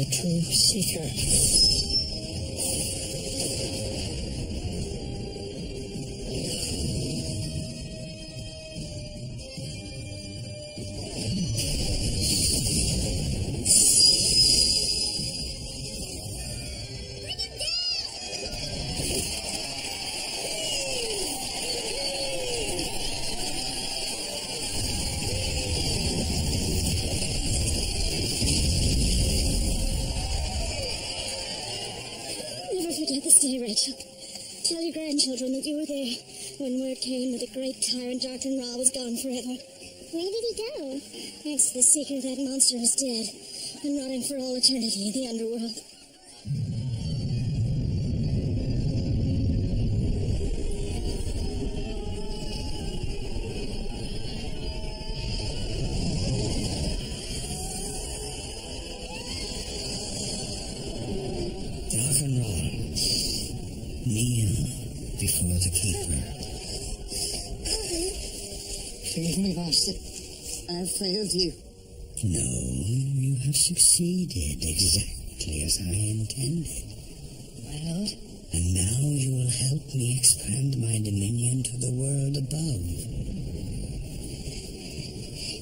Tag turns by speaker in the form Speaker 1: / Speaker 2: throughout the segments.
Speaker 1: the true seeker.
Speaker 2: Forget this day, Rachel. Tell your grandchildren that you were there when word came that the great tyrant Dr. Ra was gone forever.
Speaker 3: Where did he go?
Speaker 2: It's the secret that monster is dead and rotting for all eternity in the underworld.
Speaker 1: Dr. Ra, kneel before the keeper.
Speaker 4: Forgive me, Master. I've failed you.
Speaker 1: No, you have succeeded exactly as I intended.
Speaker 4: My lord?
Speaker 1: And now you will help me expand my dominion to the world above.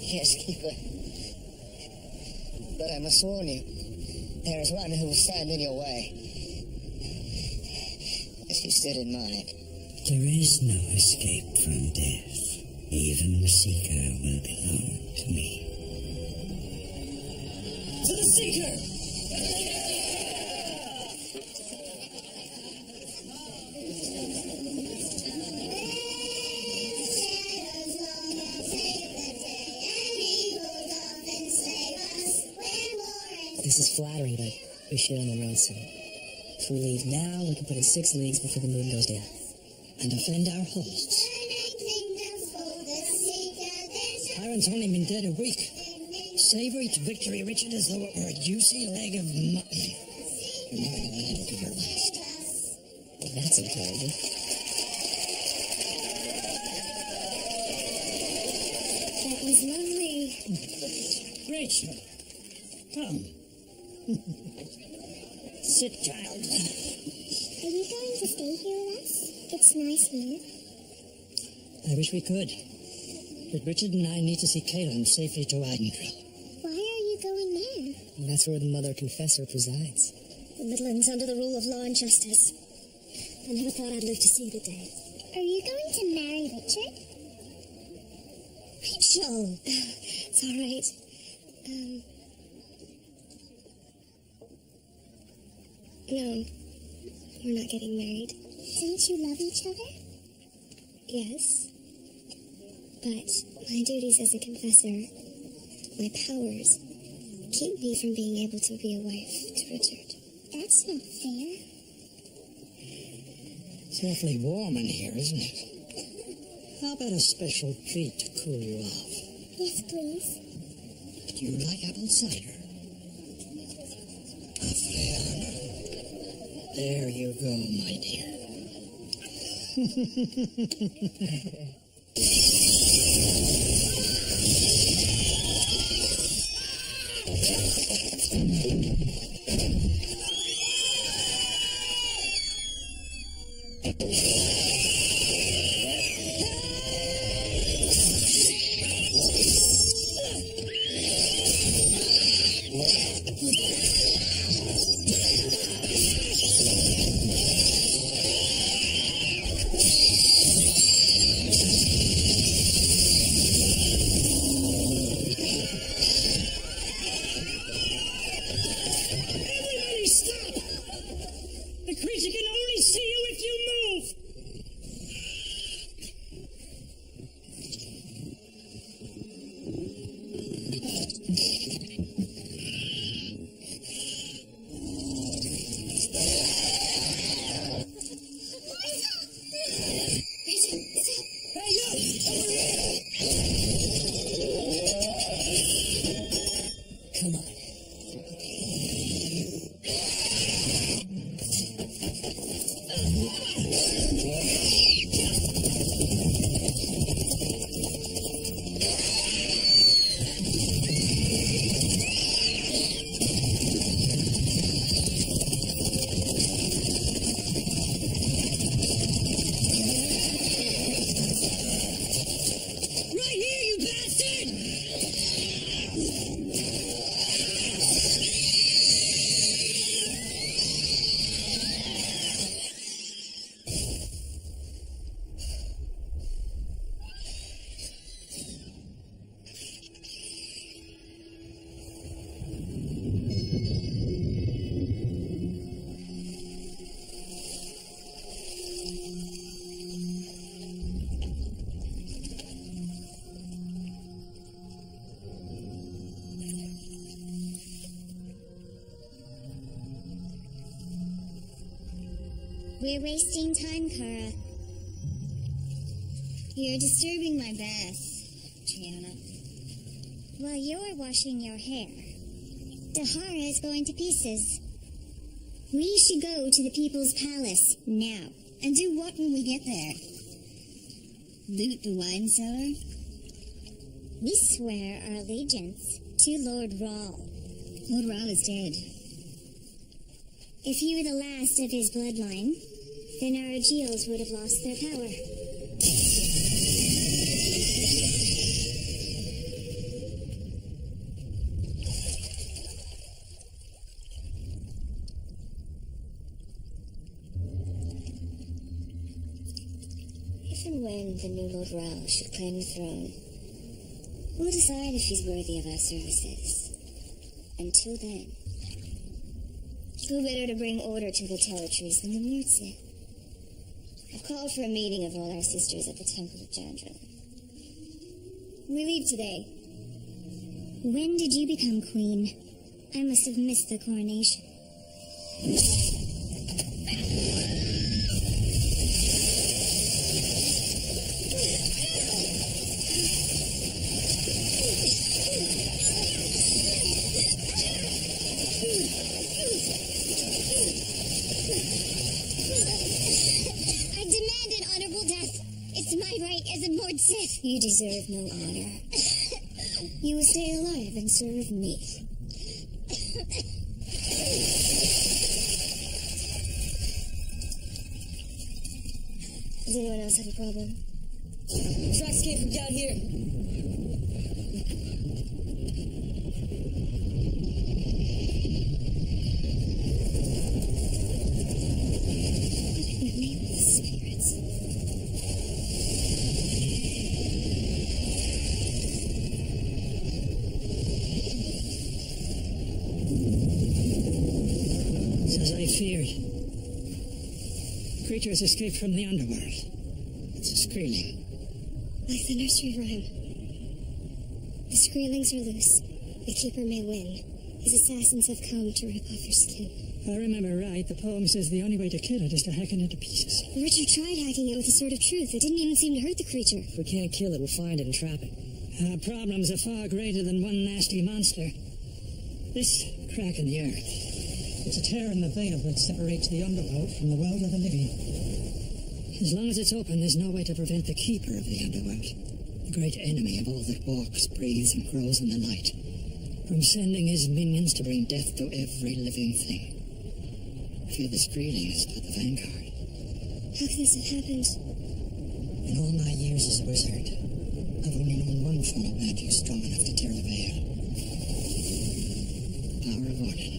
Speaker 4: Yes, Keeper. But I must warn you, there is one who will stand in your way. As you stood in mine.
Speaker 1: There is no escape from death. Even the Seeker will belong to me. To the Seeker!
Speaker 5: This is flattering, but we should on the road soon. If we leave now, we can put in 6 leagues before the moon goes down.
Speaker 1: And offend our hosts. Tyrant's only been dead a week. Savor each victory, Richard, as though it were a juicy leg of mutton. You're never going to let it be your last.
Speaker 5: That's encouraging.
Speaker 2: That was lovely.
Speaker 1: Rachel, come. Sit, child.
Speaker 3: Are you going to stay here with us? It's nice here.
Speaker 1: I wish we could. But Richard and I need to see Caleb safely to Edinburgh.
Speaker 3: Why are you going there?
Speaker 5: And that's where the Mother Confessor presides.
Speaker 2: The Midlands under the rule of law and justice. I never thought I'd live to see the day.
Speaker 3: Are you going to marry Richard?
Speaker 2: Rachel! It's all right. No, we're not getting married.
Speaker 3: Don't you love each other?
Speaker 2: Yes. But my duties as a confessor, my powers, keep me from being able to be a wife to Richard.
Speaker 3: That's not fair.
Speaker 1: It's awfully warm in here, isn't it? How about a special treat to cool you off?
Speaker 3: Yes, please.
Speaker 1: Do you like apple cider? There you go, my dear.
Speaker 2: We're wasting time, Kara. You're disturbing my bath, Gianna. While you're washing your hair, Dahara is going to pieces. We should go to the People's Palace now. And do what when we get there? Loot the wine cellar? We swear our allegiance to Lord Rahl. Lord Rahl is dead. If you were the last of his bloodline, then our Agiles would have lost their power. If and when the new Lord Rahl should claim the throne, we'll decide if he's worthy of our services. Until then, who better to bring order to the territories than the Mordsit? I've called for a meeting of all our sisters at the Temple of Jandra. We leave today. When did you become queen? I must have missed the coronation. You deserve no honor. You will stay alive and serve me. Does anyone else have a problem?
Speaker 5: Tracks came from down here.
Speaker 1: Creatures escaped from the underworld. It's a Skreeling.
Speaker 2: Like the nursery rhyme. The Skreelings are loose. The Keeper may win. His assassins have come to rip off your skin.
Speaker 1: If I remember right, the poem says the only way to kill it is to hack it into pieces.
Speaker 2: Richard tried hacking it with a sword of truth. It didn't even seem to hurt the creature.
Speaker 5: If we can't kill it, we'll find it and trap it.
Speaker 1: Our problems are far greater than one nasty monster. This crack in the earth. It's a tear in the veil that separates the underworld from the world of the living. As long as it's open, there's no way to prevent the Keeper of the underworld, the great enemy of all that walks, breathes, and grows in the light, from sending his minions to bring death to every living thing. I feel the Skreelings are the vanguard.
Speaker 2: How could this have happened?
Speaker 1: In all my years as a wizard, I've only known one form of magic strong enough to tear the veil. Power of Odin.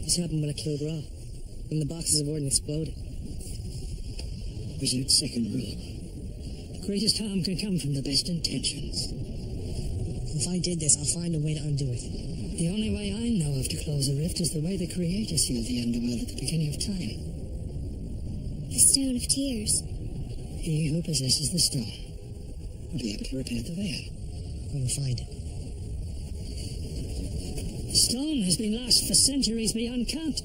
Speaker 5: This happened when I killed Ra, when the boxes of Odin exploded.
Speaker 1: Wizard's second rule. The greatest harm can come from the best intentions.
Speaker 5: If I did this, I'll find a way to undo it.
Speaker 1: The only way I know of to close a rift is the way the Creator sealed the underworld at the beginning of time.
Speaker 2: The Stone of Tears.
Speaker 1: He who possesses the stone will be able to repair the veil.
Speaker 5: We'll find it.
Speaker 1: The stone has been lost for centuries beyond count.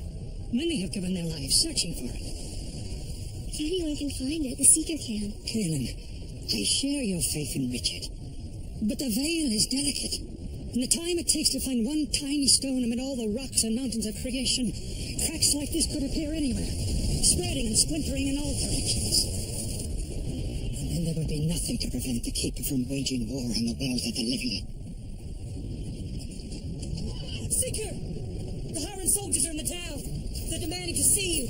Speaker 1: Many have given their lives searching for it.
Speaker 2: If anyone can find it, the Seeker can.
Speaker 1: Kaelin, I share your faith in Richard. But the veil is delicate. And the time it takes to find one tiny stone amid all the rocks and mountains of creation, cracks like this could appear anywhere, spreading and splintering in all directions. And then there would be nothing to prevent the Keeper from waging war on the world of the living.
Speaker 5: Seeker! The Haran soldiers are in the town. They're demanding to see you.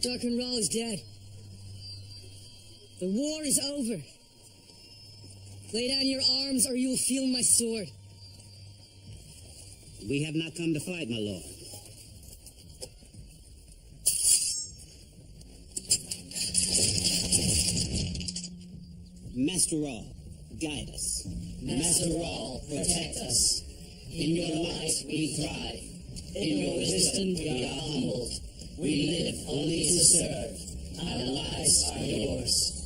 Speaker 5: Darken Rahl is dead. The war is over. Lay down your arms, or you will feel my sword.
Speaker 6: We have not come to fight, my lord. Master Rahl, guide us.
Speaker 7: Master Rahl, protect us. In your light we thrive. In your wisdom we are humbled. We live only to serve. Our lives are yours.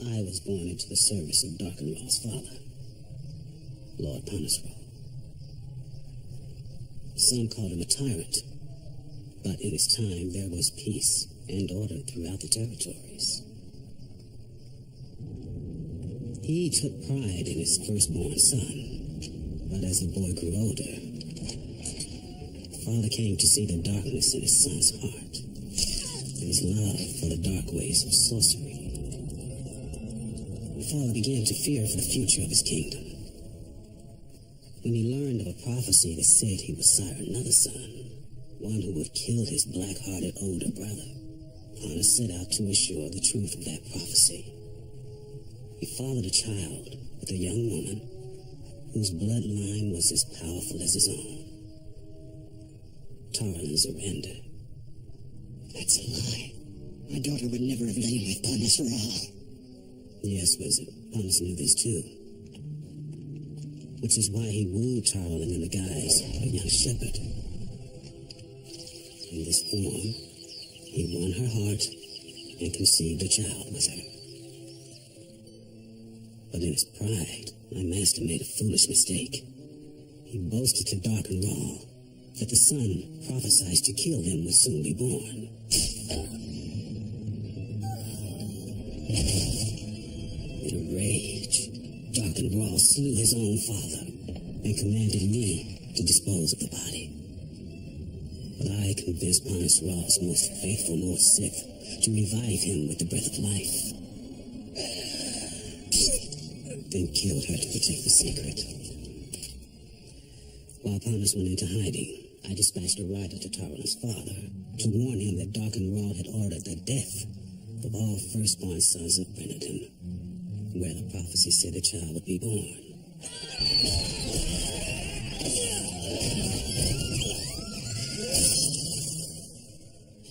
Speaker 6: I was born into the service of Darkenraw's father, Lord Panisrahl. Some called him a tyrant, but in his time there was peace and order throughout the territories. He took pride in his firstborn son, but as the boy grew older, Father came to see the darkness in his son's heart, and his love for the dark ways of sorcery. The father began to fear for the future of his kingdom. When he learned of a prophecy that said he would sire another son, one who would kill his black-hearted older brother, Panis set out to assure the truth of that prophecy. He fathered a child with a young woman whose bloodline was as powerful as his own. Tarlin Zaranda.
Speaker 4: That's a lie. My daughter would never have lain with Panisrahl.
Speaker 6: Yes, Wizard. Panis knew this too. Which is why he wooed Tarlin in the guise of a young shepherd. In this form, he won her heart and conceived a child with her. But in his pride, my master made a foolish mistake. He boasted to Darkenrahl that the son prophesied to kill him would soon be born. In a rage, Darkenrahl slew his own father and commanded me to dispose of the body. But I convinced Panisrahl's most faithful Lord Sith to revive him with the breath of life, then killed her to protect the secret. While Panis went into hiding, I dispatched a rider to Tarlin's father to warn him that Darkenrahl had ordered the death of all firstborn sons of Brenadin, where the prophecy said the child would be born.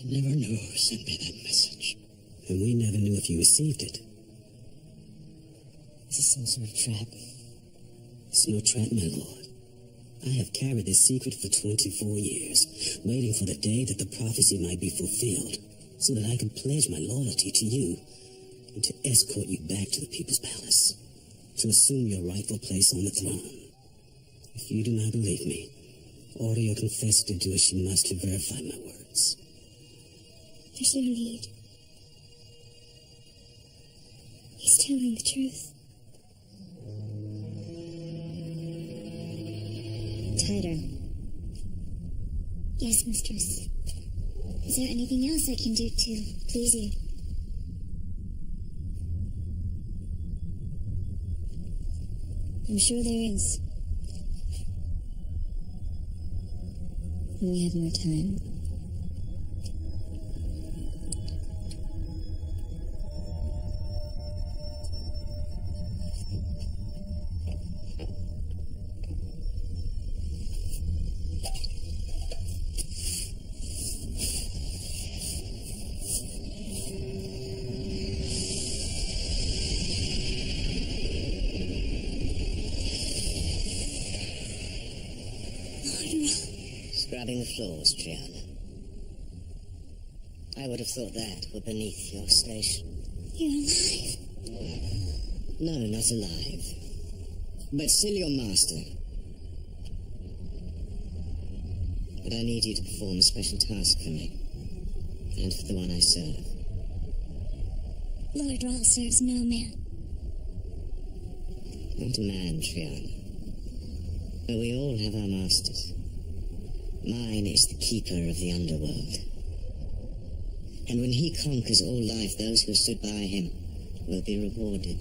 Speaker 4: I never knew who sent me that message.
Speaker 6: And we never knew if you received it.
Speaker 5: Is this some sort of trap?
Speaker 6: It's no trap, my lord. I have carried this secret for 24 years, waiting for the day that the prophecy might be fulfilled, so that I could pledge my loyalty to you and to escort you back to the People's Palace, to assume your rightful place on the throne. If you do not believe me, order your confessor to do as she must to verify my words.
Speaker 3: There's no need. He's telling the truth.
Speaker 2: Tighter.
Speaker 3: Yes, mistress. Is there anything else I can do to please you?
Speaker 2: I'm sure there is. When we have more time.
Speaker 4: Scrubbing the floors, Triana. I would have thought that were beneath your station.
Speaker 3: You're alive.
Speaker 4: No, not alive. But still your master. But I need you to perform a special task for me. And for the one I serve.
Speaker 3: Lord Rahl serves no man.
Speaker 4: Not a man, Triana. But we all have our masters. Mine is the keeper of the underworld. And when he conquers all life, those who stood by him will be rewarded.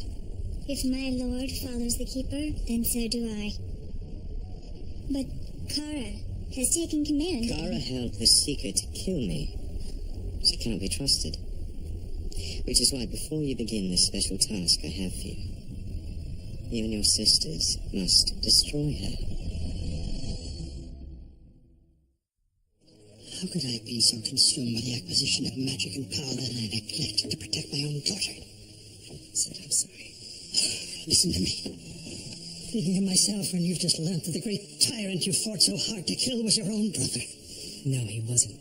Speaker 3: If my lord follows the keeper, then so do I. But Kara has taken command.
Speaker 4: Kara held the secret to kill me. She cannot be trusted. Which is why before you begin this special task I have for you, you and your sisters must destroy her.
Speaker 1: How could I be so consumed by the acquisition of magic and power that I neglected to protect my own daughter?
Speaker 5: Sid, I'm sorry.
Speaker 1: Listen to me. Thinking of myself when you've just learnt that the great tyrant you fought so hard to kill was your own brother.
Speaker 5: No, he wasn't.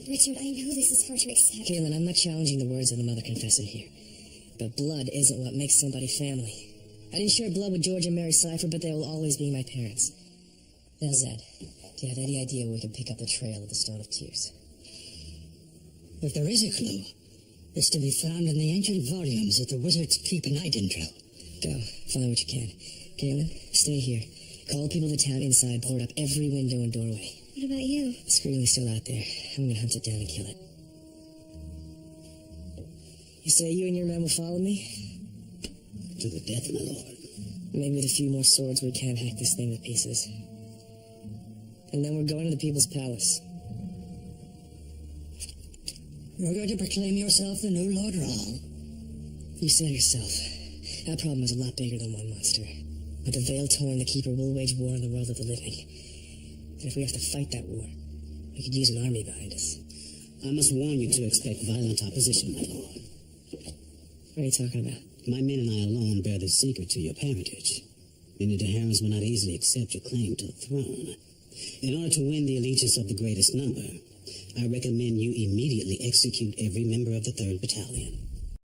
Speaker 3: Richard, I know this is hard to accept.
Speaker 5: Galen, I'm not challenging the words of the Mother Confessor here. But blood isn't what makes somebody family. I didn't share blood with George and Mary Cypher, but they will always be my parents. Now, Zed, do you have any idea where we can pick up the trail of the Stone of Tears?
Speaker 1: If there is a clue, it's to be found in the ancient volumes that the wizards keep in Idendrill.
Speaker 5: Go, find what you can. Galen, stay here. Call people to town inside, board up every window and doorway.
Speaker 3: What about you?
Speaker 5: Screaming's still out there. I'm gonna hunt it down and kill it. You say you and your men will follow me?
Speaker 6: To the death, my lord.
Speaker 5: Maybe with a few more swords we can hack this thing to pieces. And then we're going to the People's Palace.
Speaker 1: You're going to proclaim yourself the new Lord Rahl.
Speaker 5: You said it yourself. That problem is a lot bigger than one monster. With the veil torn, the Keeper will wage war in the world of the living. And if we have to fight that war, we could use an army behind us.
Speaker 6: I must warn you to expect violent opposition, my lord.
Speaker 5: What are you talking about?
Speaker 6: My men and I alone bear the secret to your parentage. Many Daharans will not easily accept your claim to the throne. In order to win the allegiance of the greatest number, I recommend you immediately execute every member of the 3rd Battalion.